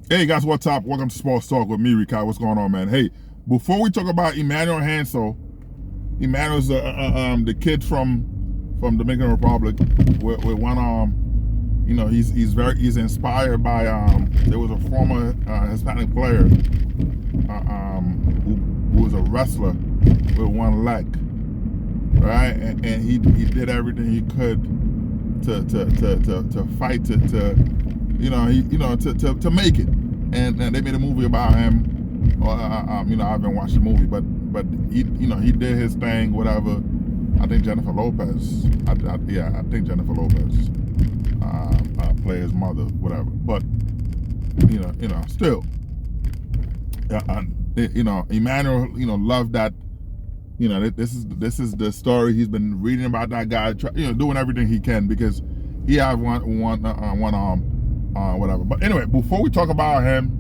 Hey guys, what's up? Welcome to Sports Talk with me, Rikai. What's going on, man? Hey, before we talk about Enmanuel Hansel, Emmanuel's the kid from Dominican Republic with one he's inspired by there was a former Hispanic player who was a wrestler with one leg, right? And he did everything he could to fight to make it. And they made a movie about him. I haven't watched the movie, but he did his thing, whatever. I think Jennifer Lopez. I think Jennifer Lopez play his mother, whatever. But still, Emmanuel, loved that. This is the story he's been reading about that guy, doing everything he can because he have one arm, whatever. But anyway, before we talk about him,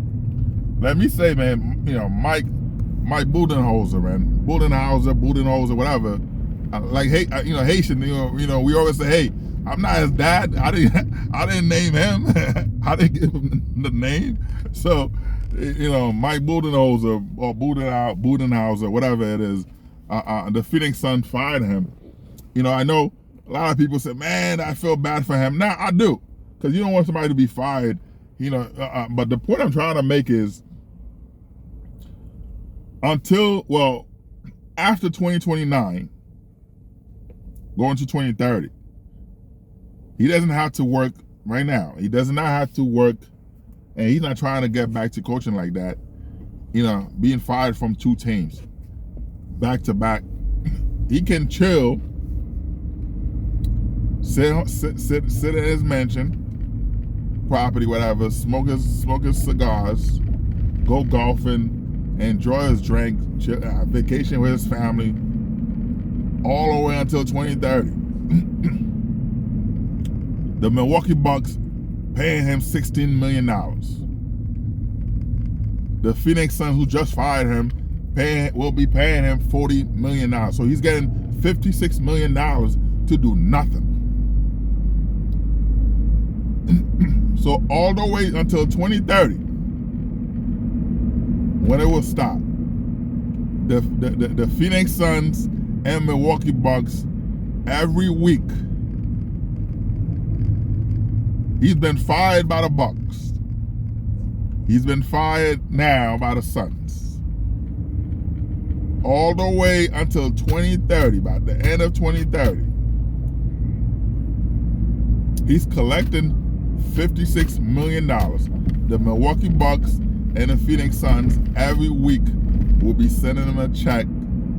let me say, man, Mike Budenholzer, man, Budenholzer, whatever. Like, hey, Haitian, we always say, hey, I'm not his dad. I didn't name him. I didn't give him the name. So, Mike Budenholzer or Budenholzer, whatever it is, the Phoenix Sun fired him. I know a lot of people say, man, I feel bad for him. Now I do, because you don't want somebody to be fired. But the point I'm trying to make is, after 2029, going to 2030, he doesn't have to work right now. He does not have to work, and he's not trying to get back to coaching like that. Being fired from 2 teams back to back, he can chill, sit in his mansion, property, whatever, smoke his cigars, go golfing, enjoy his drink, vacation with his family, all the way until 2030. The Milwaukee Bucks paying him $16 million. The Phoenix Suns, who just fired him, will be paying him $40 million. So he's getting $56 million to do nothing. So all the way until 2030, when it will stop, the Phoenix Suns and Milwaukee Bucks, every week, he's been fired by the Bucks. He's been fired now by the Suns. All the way until 2030, by the end of 2030, he's collecting $56 million. The Milwaukee Bucks and the Phoenix Suns every week will be sending him a check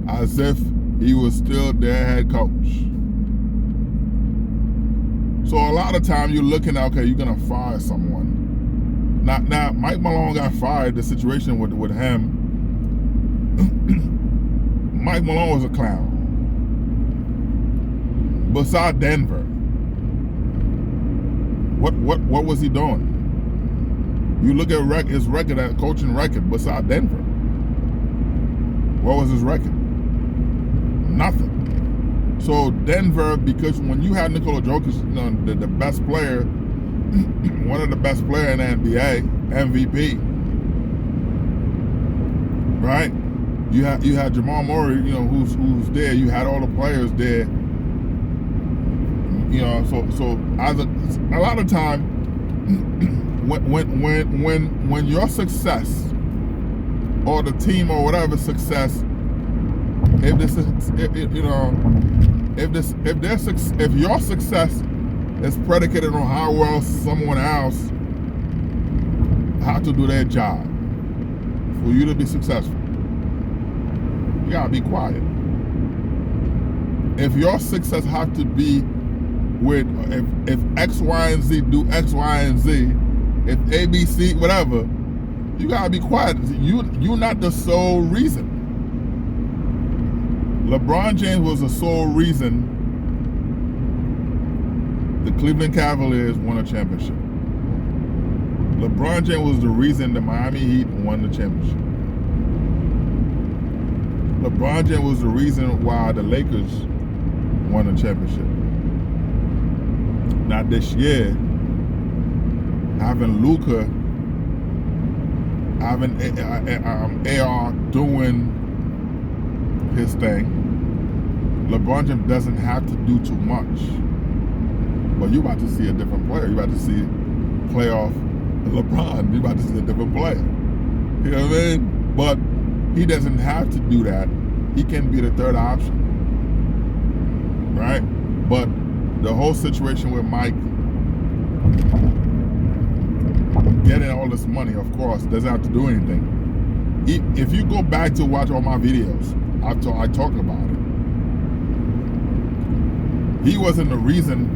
as if he was still their head coach. So a lot of time you're looking at, okay, you're gonna fire someone. Now Mike Malone got fired. The situation with him, Mike Malone was a clown. Beside Denver, what was he doing? You look at his record, at coaching record, beside Denver. What was his record? Nothing. So Denver, because when you had Nikola Jokic, the best player, one of the best players in the NBA, MVP, right? You had Jamal Murray, who's there. You had all the players there. So as a lot of time, when your success or the team or whatever success, if your success is predicated on how well someone else how to do their job for you to be successful, you gotta be quiet. If your success have to be with if X, Y, and Z do X, Y, and Z, if A, B, C, whatever, you gotta be quiet. You're not the sole reason. LeBron James was the sole reason the Cleveland Cavaliers won a championship. LeBron James was the reason the Miami Heat won the championship. LeBron James was the reason why the Lakers won the championship. Now this year, having Luka having AR doing his thing. LeBron James doesn't have to do too much. But you're about to see a different player. You're about to see playoff LeBron. You're about to see a different player. You know what I mean? But he doesn't have to do that. He can be the third option. Right? But the whole situation with Mike getting all this money, of course, doesn't have to do anything. If you go back to watch all my videos, I talk about it. He wasn't the reason.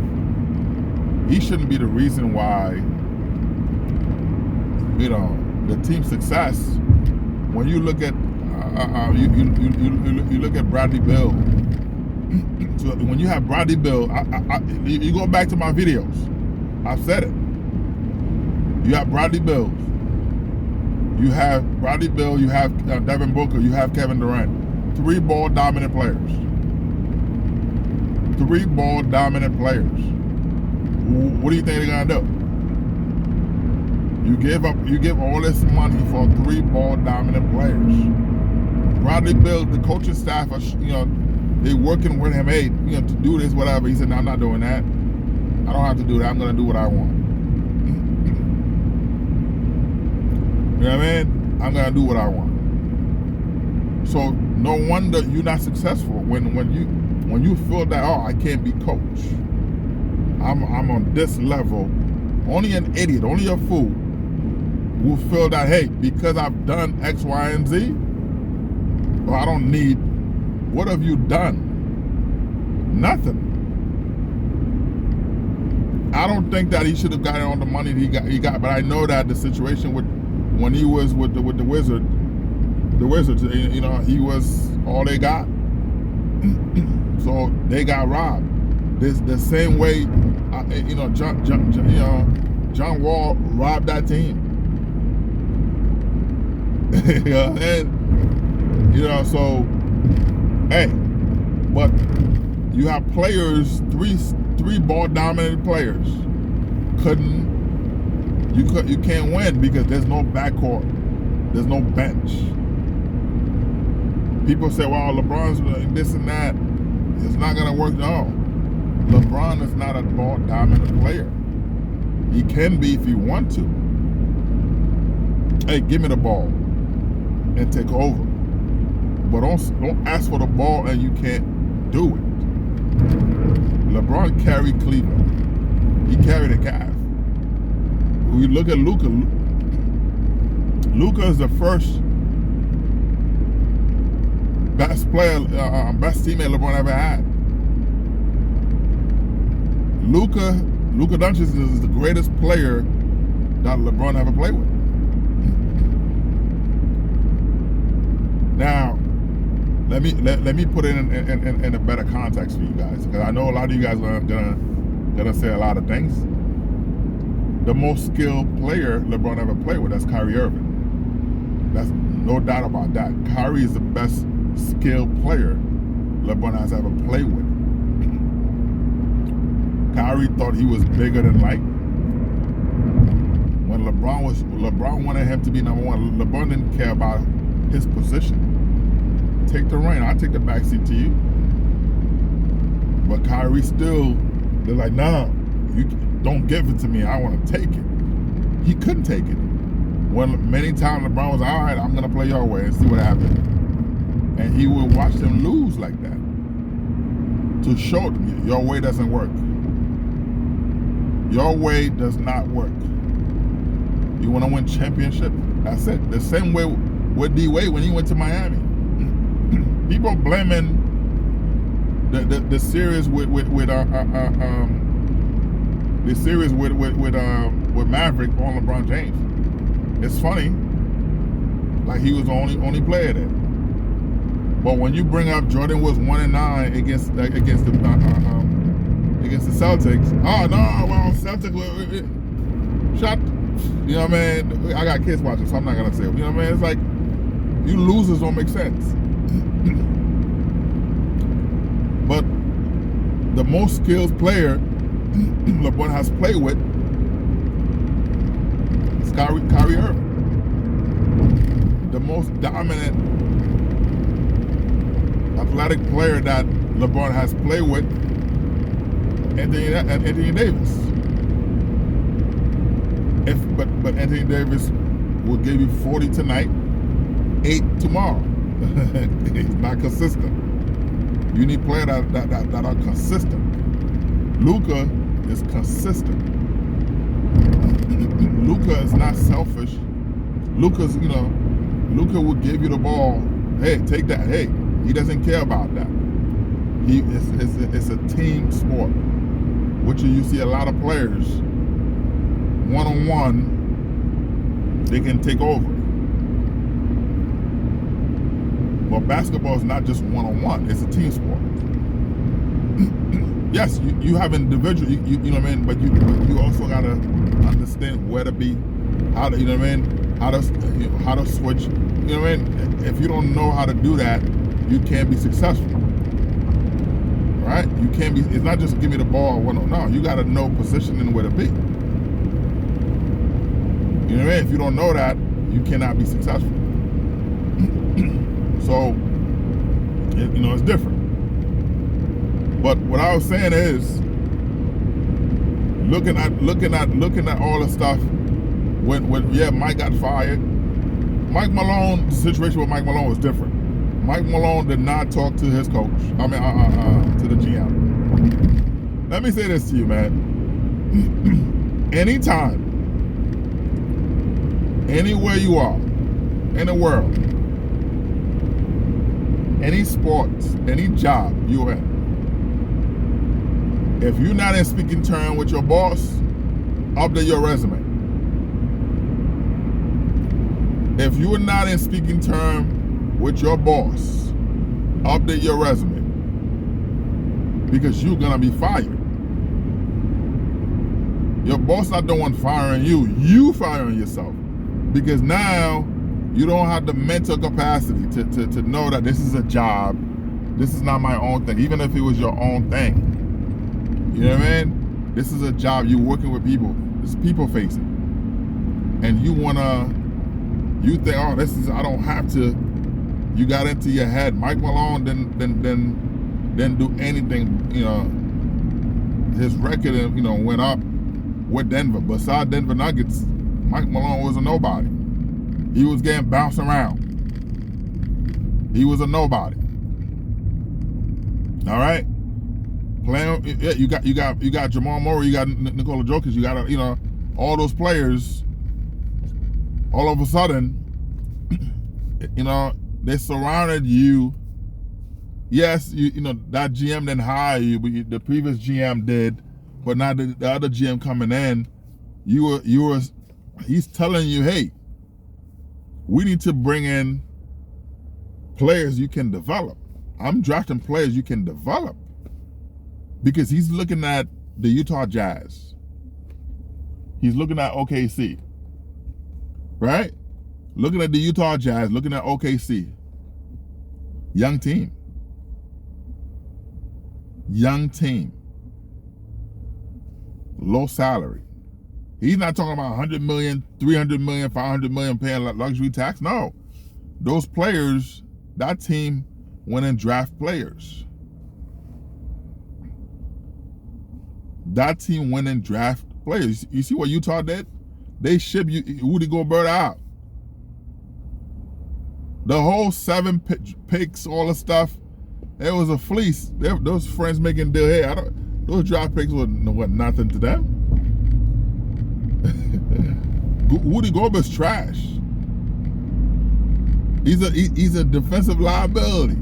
He shouldn't be the reason why, you know, the team's success. When you look at you look at Bradley Beal. So when you have Bradley Beal, you go back to my videos. I've said it. You have Bradley Beal. You have Bradley Beal. You have Devin Booker. You have Kevin Durant. 3 ball dominant players. 3 ball dominant players. What do you think they're gonna do? You give all this money for 3 ball dominant players. Bradley Beal, the coaching staff are, you know, they working with him, hey, you know, to do this, whatever. He said, no, I'm not doing that. I don't have to do that. I'm gonna do what I want. You know what I mean? I'm gonna do what I want. So no wonder you're not successful when you feel that, oh, I can't be coach. I'm on this level. Only an idiot, only a fool will feel that, hey, because I've done X, Y, and Z, well, I don't need. What have you done? Nothing. I don't think that he should have gotten all the money that he got, but I know that the situation when he was with the Wizards, you know, he was all they got. So they got robbed. This the same way, you know, John Wall robbed that team. Yeah, and you know, so hey, but you have players, three ball dominant players. You can't win because there's no backcourt, there's no bench. People say, well, LeBron's this and that. It's not gonna work. No. LeBron is not a ball dominant player. He can be if he want to. Hey, give me the ball and take over. But don't ask for the ball and you can't do it. LeBron carried Cleveland. He carried a calf. We look at Luka. Luka is the first best player, best teammate LeBron ever had. Luka Doncic is the greatest player that LeBron ever played with. Now, let me put it in a better context for you guys, because I know a lot of you guys are gonna say a lot of things. The most skilled player LeBron ever played with, that's Kyrie Irving. That's no doubt about that. Kyrie is the best skilled player LeBron has ever played with. Kyrie thought he was bigger than life. When LeBron wanted him to be number one, LeBron didn't care about his position. Take the reign, I'll take the backseat to you. But Kyrie still, they're like, nah, you don't give it to me, I want to take it. He couldn't take it. When many times LeBron was, all right, I'm going to play your way and see what happens. And he would watch them lose like that. To show them, your way doesn't work. Your way does not work. You want to win championship? That's it. The same way with D-Wade when he went to Miami. People blaming the series with Maverick on LeBron James. It's funny, like he was the only player there. But when you bring up Jordan was 1-9 against the Celtics, oh no, well Celtics shot. You know what I mean? I got kids watching, so I'm not gonna say it. You know what I mean? It's like you losers don't make sense. But the most skilled player LeBron has played with is Kyrie Irving. most dominant athletic player that LeBron has played with, Anthony Davis. But Anthony Davis will give you 40 tonight, 8 tomorrow. He's not consistent. You need players that are consistent. Luka is consistent. Luka is not selfish. Luka will give you the ball. Hey, take that. Hey, he doesn't care about that. It's a team sport, which you see a lot of players one-on-one, they can take over. But basketball is not just one-on-one, it's a team sport. Yes, you have individual, you know what I mean, but you also gotta understand where to be, how to, you know what I mean, how to switch, you know what I mean. If you don't know how to do that, you can't be successful. Right? You can't be. It's not just give me the ball. No, you got to know positioning where to be. You know what I mean? If you don't know that, you cannot be successful. So, it's different. But what I was saying is, looking at all the stuff. When Mike got fired. Mike Malone, the situation with Mike Malone was different. Mike Malone did not talk to his coach. To the GM. Let me say this to you, man. Anytime, anywhere you are in the world, any sports, any job you're in, if you're not in speaking terms with your boss, update your resume. If you are not in speaking terms with your boss, update your resume, because you're gonna be fired. Your boss not the one firing you firing yourself, because now you don't have the mental capacity to know that this is a job, this is not my own thing, even if it was your own thing. You know what I mean? This is a job, you're working with people, it's people facing, and you think, oh, this is, I don't have to. You got into your head. Mike Malone didn't do anything. His record, went up with Denver. Besides Denver Nuggets, Mike Malone was a nobody. He was getting bounced around. He was a nobody. All right, playing. Yeah, you got Jamal Murray. You got Nikola Jokic. You got all those players. All of a sudden, they surrounded you. Yes, that GM didn't hire you, but the previous GM did. But now the other GM coming in, he's telling you, hey, we need to bring in players you can develop. I'm drafting players you can develop, because he's looking at the Utah Jazz. He's looking at OKC, right? Looking at the Utah Jazz, looking at OKC. Young team. Low salary. He's not talking about 100 million, 300 million, 500 million paying luxury tax. No. Those players, that team went and draft players. That team went and draft players. You see what Utah did? They shipped Rudy Gobert out. The whole 7 picks, all the stuff, it was a fleece. Those friends making deal. Hey, those draft picks were nothing to them. Rudy Gobert's trash. He's a defensive liability,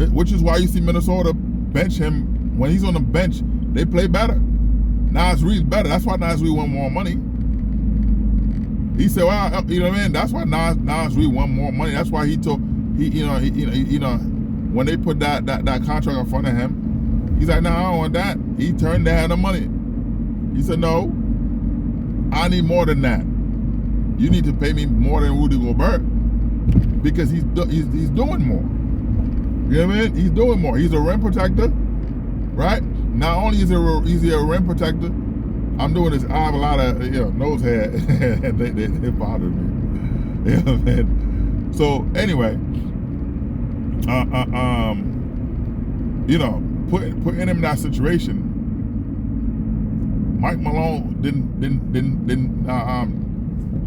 which is why you see Minnesota bench him. When he's on the bench, they play better. Nas Reed's better. That's why Nas Reed won more money. He said, well, you know what I mean? That's why Nas Reed won more money. That's why when they put that contract in front of him, he's like, no, I don't want that. He turned down the money. He said, no, I need more than that. You need to pay me more than Rudy Gobert, because he's doing more. You know what I mean? He's doing more. He's a rim protector, right? Not only is he a rim protector, I'm doing this. I have a lot of nose hair, and they bother me. You know what I'm saying? So anyway, you know, putting him in that situation, Mike Malone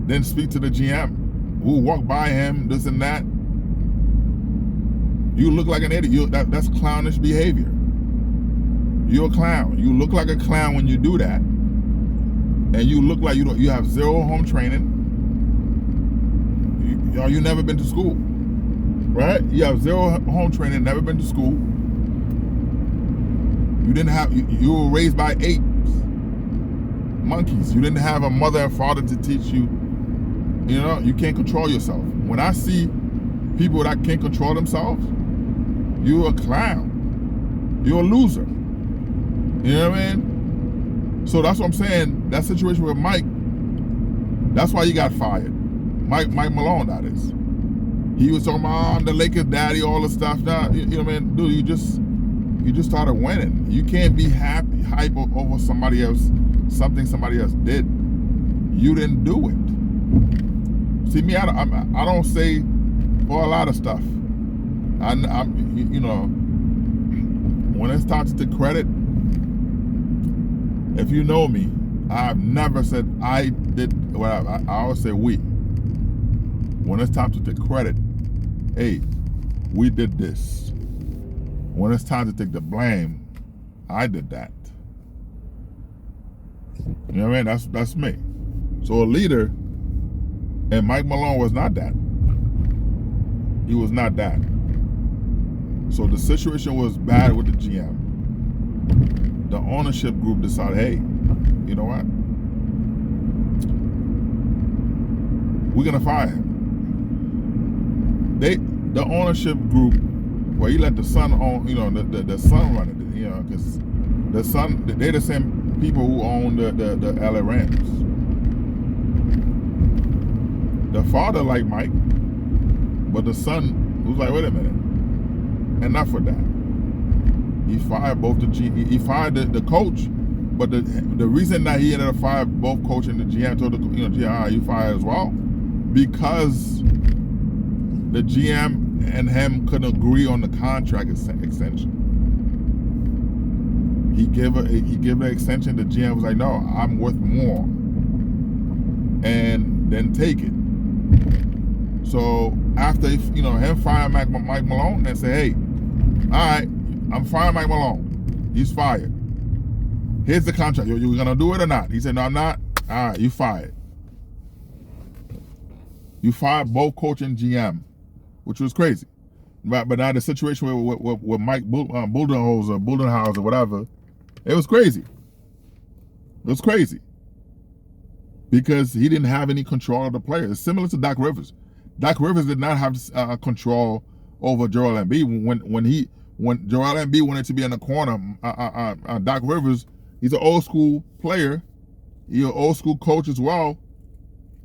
didn't speak to the GM, who walked by him, this and that. You look like an idiot. That's clownish behavior. You're a clown. You look like a clown when you do that, and you look like you have zero home training. You never been to school, right? You have zero home training, never been to school. You were raised by apes, monkeys. You didn't have a mother and father to teach you. You know, you can't control yourself. When I see people that can't control themselves, you're a clown. You're a loser. You know what I mean? So that's what I'm saying. That situation with Mike, that's why he got fired. Mike Malone, that is. He was talking about, I'm the Lakers daddy, all the stuff. Now, you know what I mean? Dude, you just started winning. You can't be hype over somebody else, something somebody else did. You didn't do it. See, me, I don't say for a lot of stuff. You know, when it's time to take credit, if you know me, I've never said I did whatever. I always say we. When it's time to take credit, hey, we did this. When it's time to take the blame, I did that. You know what I mean? That's me. So a leader, and Mike Malone was not that. He was not that. So the situation was bad with the GM. The ownership group decided, hey, you know what? We're gonna fire him. The ownership group, well, he let the son own, you know, the son run it, you know, because the son, they're the same people who own the LA Rams. The father liked Mike, but the son was like, wait a minute, enough with that. He fired both he fired the coach, but the reason that he ended up firing both coach and the GM told the GM, you fired as well, because the GM and him couldn't agree on the contract extension. He gave an extension. The GM was like, no, I'm worth more, and then take it. So after him firing Mike Malone, and say, hey, all right, I'm firing Mike Malone. He's fired. Here's the contract. You gonna do it or not? He said, no, I'm not. All right, you fired. You fired both coach and GM, which was crazy. But now the situation with Mike Budenholzer, whatever, it was crazy. It was crazy. Because he didn't have any control of the players. It's similar to Doc Rivers. Doc Rivers did not have control over Joel Embiid. When Joel Embiid wanted to be in the corner, Doc Rivers, he's an old school player. He's an old school coach as well.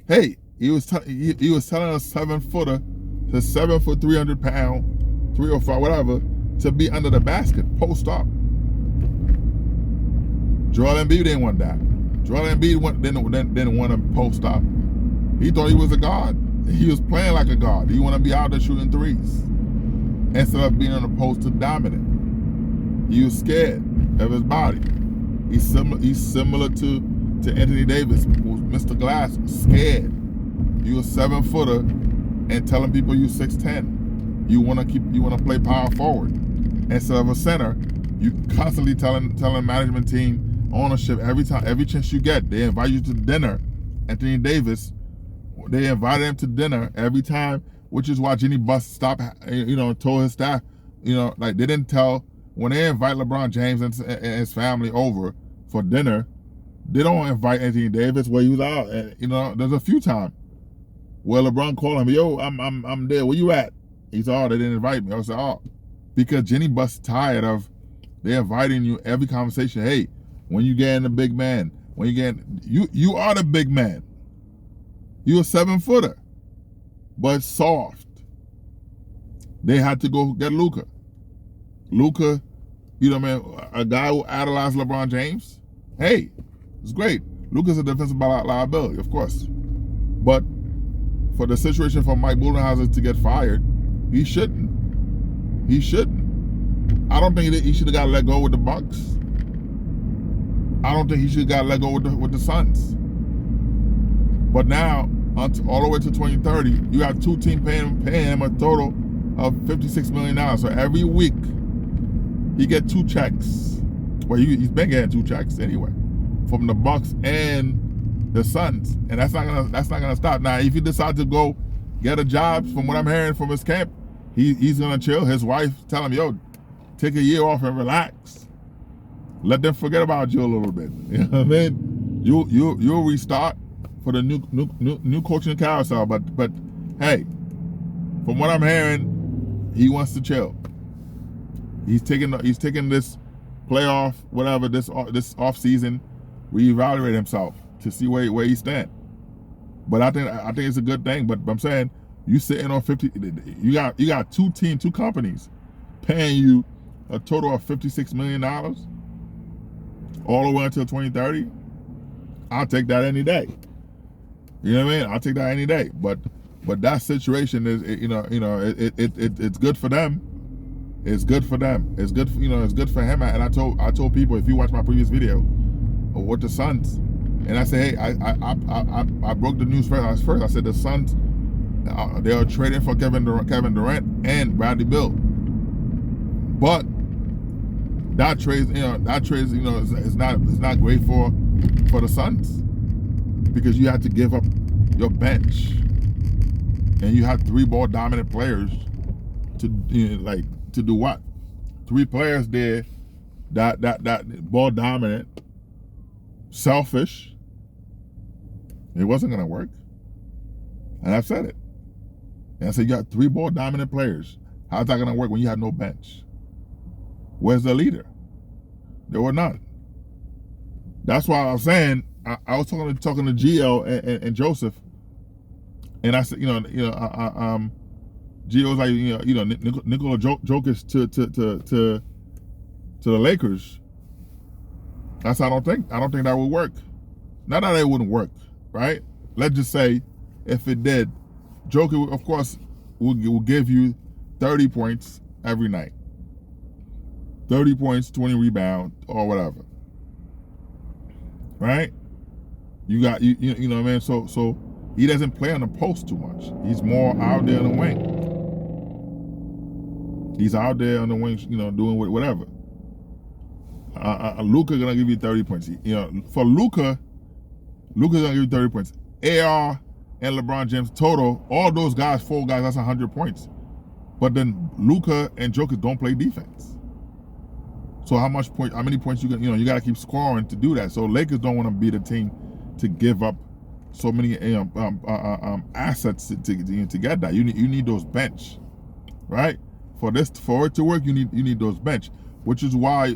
Hey, he was telling a 7-footer, to 7 foot 300 pound, 305, whatever, to be under the basket, post up. Joel Embiid didn't want that. Joel Embiid didn't want to post up. He thought he was a god. He was playing like a god. He wanted to be out there shooting threes instead of being on the post to dominate. He was scared of his body. He's similar to Anthony Davis, who's Mr. Glass, scared. You a 7-footer and telling people you 6'10". You want to play power forward instead of a center. You constantly telling management team, ownership, every chance you get, they invite you to dinner. Anthony Davis, they invited him to dinner every time, which is why Jeannie Buss stopped, told his staff, like they didn't tell, when they invite LeBron James and his family over for dinner, they don't invite Anthony Davis where he was out. And, there's a few times where LeBron called him, yo, I'm there, where you at? He said, oh, they didn't invite me. I said, oh, because Jeannie Buss tired of, they're inviting you every conversation, hey, when you get in the big man, you are the big man. You're a 7-footer, but soft. They had to go get Luka. Luka, a guy who idolized LeBron James. Hey, it's great. Luka's a defensive liability, of course. But for the situation for Mike Budenholzer to get fired, he shouldn't. He shouldn't. I don't think he should have got let go with the Bucks. I don't think he should have got let go with the Suns. But now, all the way to 2030, you have two teams paying him a total of $56 million. So every week, he get two checks. Well, he's been getting two checks anyway, from the Bucks and the Suns, and that's not gonna stop. Now, if he decides to go get a job, from what I'm hearing from his camp, he's gonna chill. His wife tell him, "Yo, take a year off and relax. Let them forget about you a little bit." You know what I mean? You'll restart for the new coaching carousel. But hey, from what I'm hearing, he wants to chill. He's taking this playoff, whatever, this off season, reevaluate himself to see where he stands. But I think it's a good thing. But I'm saying, you sitting on 50, you got two companies paying you a total of $56 million all the way until 2030. I'll take that any day. You know what I mean? I'll take that any day. But that situation is, it's good for them. It's good for them. It's good for, it's good for him. And I told people, if you watch my previous video with the Suns, and I said, hey, I broke the news first. I said the Suns, they are trading for Kevin Durant and Bradley Beal. But that trade is not great for the Suns, because you have to give up your bench, and you have three ball dominant players to do what? Three players there that ball dominant, selfish. It wasn't gonna work, and I've said it. And I said, you got three ball dominant players. How's that gonna work when you have no bench? Where's the leader? There were none. That's why I was saying, I was talking to Gio and Joseph, and I said, Gio was like, Nikola Jokic to the Lakers. I said, I don't think that would work. Not that it wouldn't work, right? Let's just say, if it did, Jokic, of course, will give you 30 points every night. 30 points, 20 rebounds, or whatever. Right? You got you know what I mean? So he doesn't play on the post too much. He's more out there on the wing. He's out there on the wing, doing whatever. Luka gonna give you 30 points. For Luka's gonna give you 30 points. AR and LeBron James total, all those guys, 4 guys, that's 100 points. But then Luka and Jokic don't play defense. So how many points you got to keep scoring to do that. So Lakers don't want to be the team to give up so many assets to get that. You need those bench, right? For it to work, you need those bench, which is why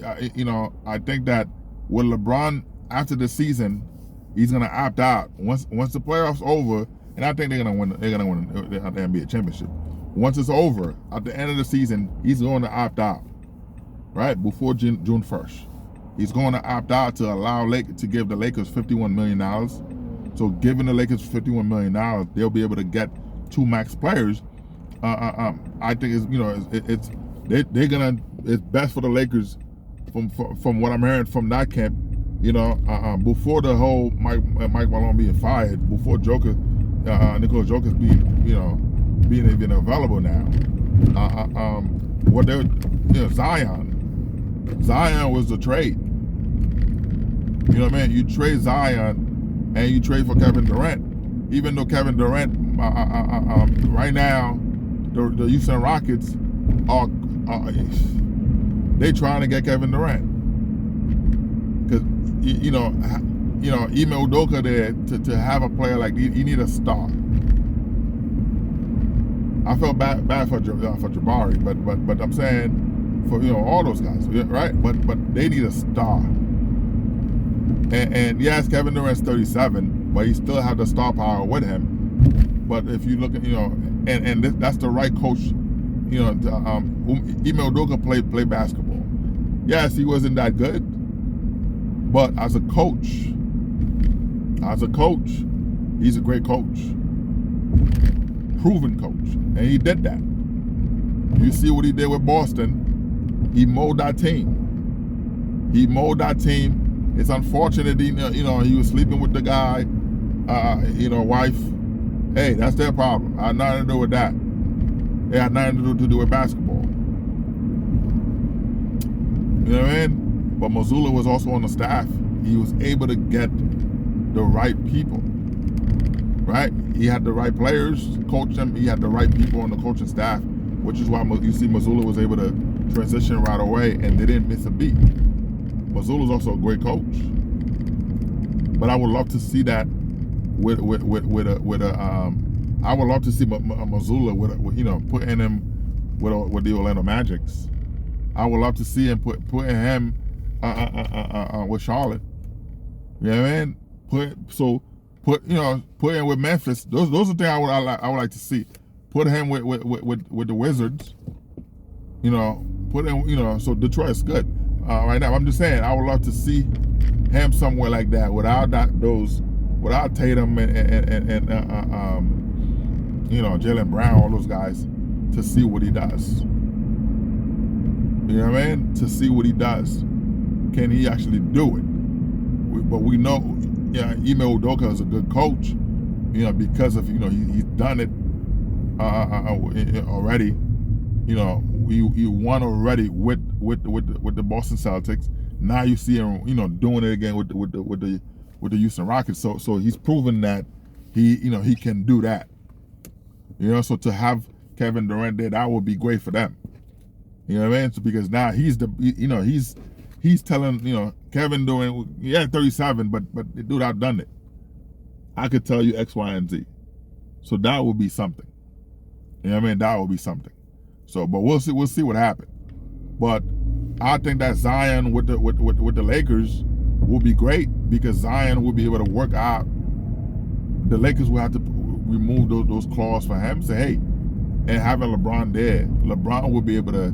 I think that with LeBron after the season, he's gonna opt out once the playoffs over, and I think they're gonna win the NBA championship. Once it's over, at the end of the season, he's going to opt out. Right before June 1st, he's going to opt out to allow to give the Lakers $51 million. So giving the Lakers $51 million, they'll be able to get 2 max players. I think it's best for the Lakers from what I'm hearing from that camp. Before the whole Mike Malone being fired, before Nikola Jokic being even available now. What they Zion was the trade. You know what I mean? You trade Zion and you trade for Kevin Durant. Even though Kevin Durant, right now, the Houston Rockets are they trying to get Kevin Durant, because Ime Udoka there to have a player like you need a star. I felt bad for Jabari, but I'm saying, for all those guys, right? But they need a star. And yes, Kevin Durant's 37, but he still has the star power with him. But if you look at that's the right coach. Ime Udoka played basketball. Yes, he wasn't that good, but as a coach, he's a great coach. Proven coach. And he did that. You see what he did with Boston. He molded that team. It's unfortunate, he was sleeping with the guy, wife. Hey, that's their problem. I had nothing to do with that. It had nothing to do with basketball. You know what I mean? But Mazzulla was also on the staff. He was able to get the right people, right? He had the right players, coach them. He had the right people on the coaching staff, which is why you see Mazzulla was able to transition right away, and they didn't miss a beat. Mazzulla's also a great coach, but I would love to see that with I would love to see Mazzulla with putting him with the Orlando Magics. I would love to see him putting him with Charlotte. You know what I mean? Put in with Memphis. Those are things I would like to see. Put him with the Wizards. Put him. So Detroit's good right now. I'm just saying I would love to see him somewhere like that without Tatum and Jaylen Brown, all those guys, to see what he does. You know what I mean? To see what he does. Can he actually do it? But we know, Ime Udoka is a good coach, because of he's done it already. He won already with the Boston Celtics. Now you see him, doing it again with the Houston Rockets. So he's proven that he can do that. So to have Kevin Durant there, that would be great for them. You know what I mean? So because now he's telling Kevin Durant, 37, but dude, I've done it. I could tell you X, Y, and Z. So that would be something. You know what I mean? That would be something. So, but we'll see what happens. But I think that Zion with the Lakers will be great, because Zion will be able to work out. The Lakers will have to remove those clauses for him. Say, hey, and having LeBron there, LeBron will be able to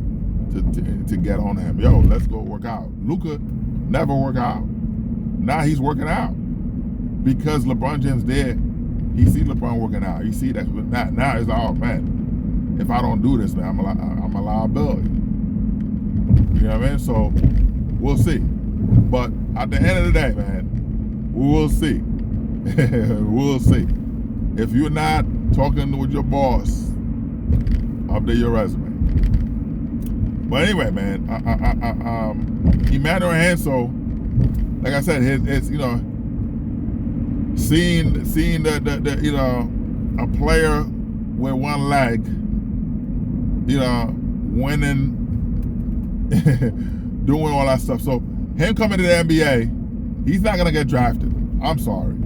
get on him. Yo, let's go work out. Luka never worked out. Now he's working out because LeBron James there. He see LeBron working out. You see that now it's all, man, if I don't do this, man, I'm a liability. You know what I mean? So we'll see. But at the end of the day, man, we will see. We'll see. If you're not talking with your boss, update your resume. But anyway, man, Enmanuel Hansel, like I said, his seeing the a player with one leg, winning, doing all that stuff. So him coming to the NBA, he's not gonna get drafted. I'm sorry,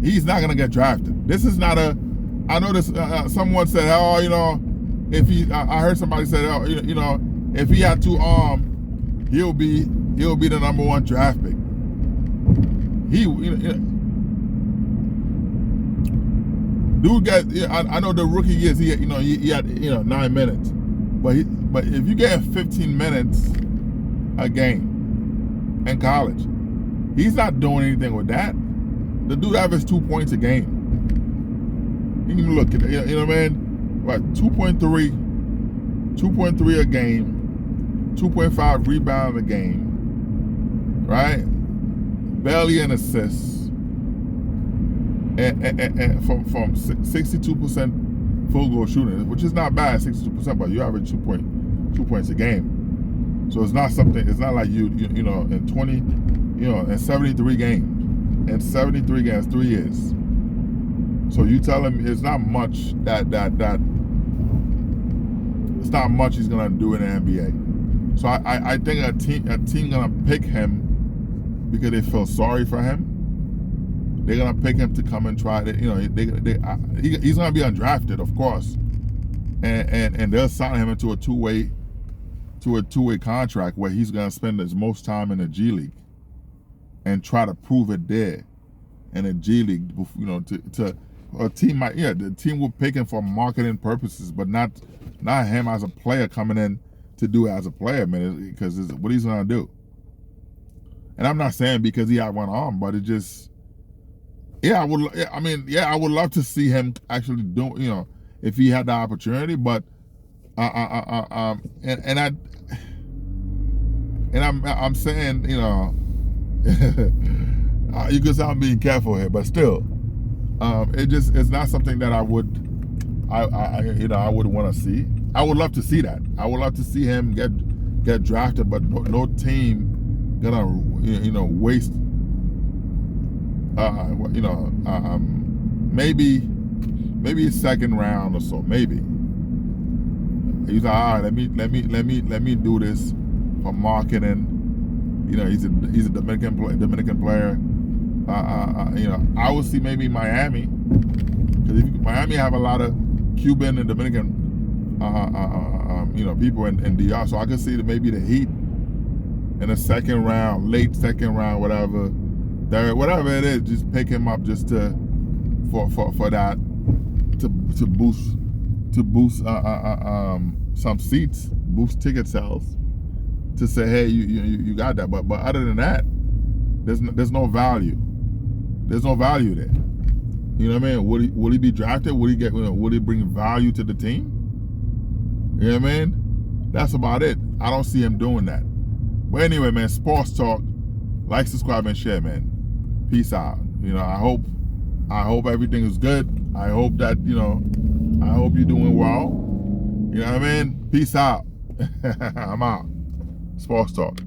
he's not gonna get drafted. This is not a. I know this. Someone said, if he, I heard somebody say, if he had two arms, he'll be the number one draft pick. Dude got. I know the rookie years he had 9 minutes, but if you get 15 minutes a game in college, he's not doing anything with that. The dude averages 2 points a game. You can look at it, what I mean? What, 2.3 a game, 2.5 rebound a game, right? Barely an assist, and from 62% field goal shooting, which is not bad, 62%, but you average 2 points a game. So it's not something. It's not like you in 20, in 73 games, 3 years. So you tell him it's not much that it's not much he's gonna do in the NBA. So I think a team gonna pick him because they feel sorry for him. They're gonna pick him to come and try to, he's gonna be undrafted, of course, and they'll sign him into a two-way contract where he's gonna spend his most time in the G League and try to prove it there in the G League, to a team the team will pick him for marketing purposes, but not him as a player coming in to do it as a player, man, because it's what he's gonna do. And I'm not saying because he had one arm, but it just, Yeah, I would. I mean, yeah, I would love to see him actually do. If he had the opportunity, but and I'm saying, you can say I'm being careful here, but still, it's not something that I would. I would want to see. I would love to see that. I would love to see him get drafted, but no team gonna waste. Maybe second round or so. Maybe he's like, all right. Let me do this for marketing. He's a Dominican player. I would see maybe Miami, because Miami have a lot of Cuban and Dominican, people in DR. So I could see that maybe the Heat in the second round, late second round, whatever, third, whatever it is, just pick him up just for that to boost some seats, boost ticket sales, to say, hey, you got that. But other than that, there's no value. There's no value there. You know what I mean? Will he be drafted? Will he get? Will he bring value to the team? You know what I mean? That's about it. I don't see him doing that. But anyway, man, sports talk. Like, subscribe, and share, man. Peace out. I hope everything is good. I hope that I hope you're doing well. You know what I mean? Peace out. I'm out. Sports talk.